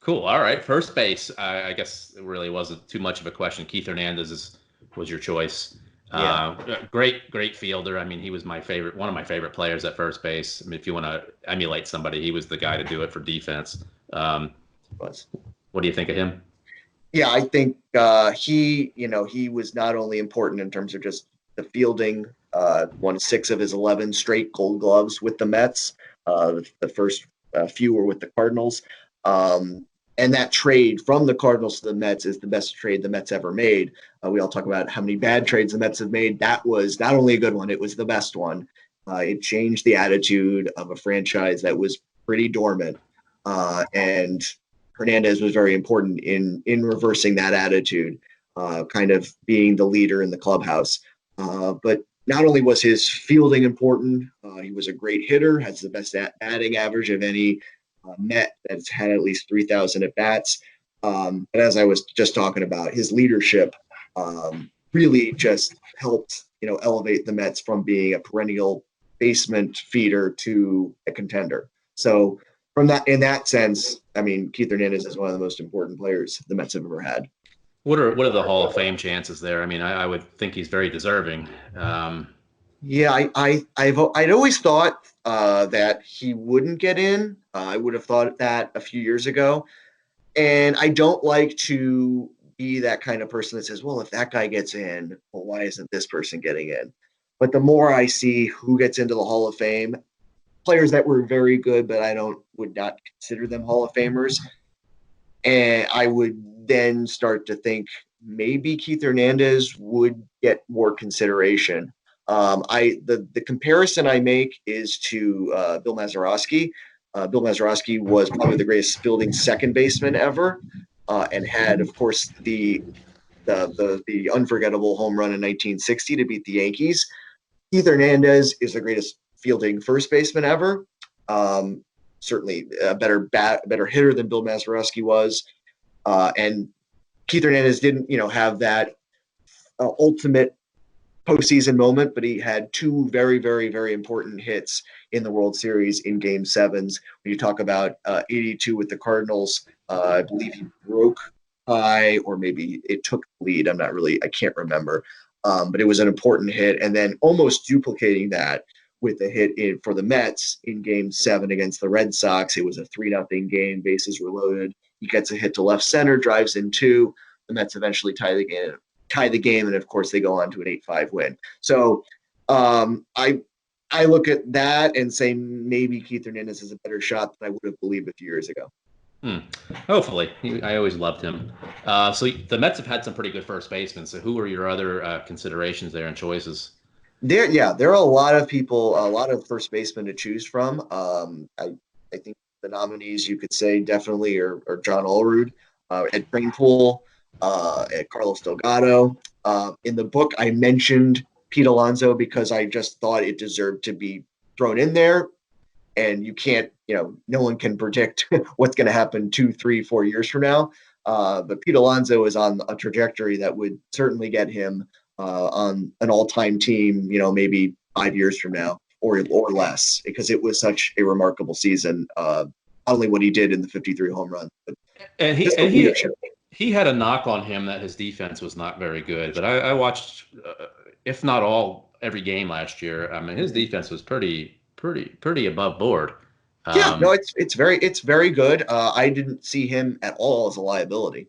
Cool. All right. First base. I guess it really wasn't too much of a question. Keith Hernandez was your choice. Yeah, Great fielder. I mean, he was one of my favorite players at first base. I mean, if you want to emulate somebody, he was the guy to do it for defense. Um, was. what do you think of him? Yeah, I think he was not only important in terms of just the fielding, won 6 of his 11 straight Gold Gloves with the Mets. The first few were with the Cardinals. Um, and that trade from the Cardinals to the Mets is the best trade the Mets ever made. We all talk about how many bad trades the Mets have made. That was not only a good one, it was the best one. It changed the attitude of a franchise that was pretty dormant. And Hernandez was very important in reversing that attitude, kind of being the leader in the clubhouse. But not only was his fielding important, he was a great hitter, has the best batting average of any Met that's had at least 3,000 at bats. But as I was just talking about, his leadership really just helped elevate the Mets from being a perennial basement feeder to a contender. So in that sense, I mean, Keith Hernandez is one of the most important players the Mets have ever had. What are the Hall of Fame chances there? I mean, I would think he's very deserving. Yeah, I'd always thought that he wouldn't get in. I would have thought that a few years ago, and I don't like to be that kind of person that says, "Well, if that guy gets in, well, why isn't this person getting in?" But the more I see who gets into the Hall of Fame, players that were very good, but I don't would not consider them Hall of Famers, and I would then start to think maybe Keith Hernandez would get more consideration. The comparison I make is to Bill Mazeroski. Bill Mazeroski was probably the greatest fielding second baseman ever, and had, of course, the unforgettable home run in 1960 to beat the Yankees. Keith Hernandez is the greatest fielding first baseman ever. Certainly a better hitter than Bill Mazeroski was. And Keith Hernandez didn't, have that ultimate postseason moment, but he had two very, very, very important hits in the World Series in Game Sevens. When you talk about 82 with the Cardinals, I believe he broke high, or maybe it took the lead. I can't remember. But it was an important hit, and then almost duplicating that with a hit for the Mets in Game 7 against the Red Sox. It was a 3-0 game, bases were loaded. He gets a hit to left center, drives in two. The Mets eventually tie the game, and of course they go on to an 8-5 win. So I look at that and say maybe Keith Hernandez is a better shot than I would have believed a few years ago. Hopefully, I always loved him. So the Mets have had some pretty good first basemen. So who are your other considerations there and choices? There are a lot of people, a lot of first basemen to choose from. I think the nominees you could say definitely are John Allrood, Ed Kranepool, Carlos Delgado. In the book, I mentioned Pete Alonso because I just thought it deserved to be thrown in there. And you can't, no one can predict what's going to happen 2, 3, 4 years from now. But Pete Alonso is on a trajectory that would certainly get him on an all-time team, maybe 5 years from now or less, because it was such a remarkable season. Not only what he did in the 53 home run, but And just the leadership. he had a knock on him that his defense was not very good. But I watched, if not every game last year. I mean, his defense was pretty above board. Yeah, no, it's very good. I didn't see him at all as a liability.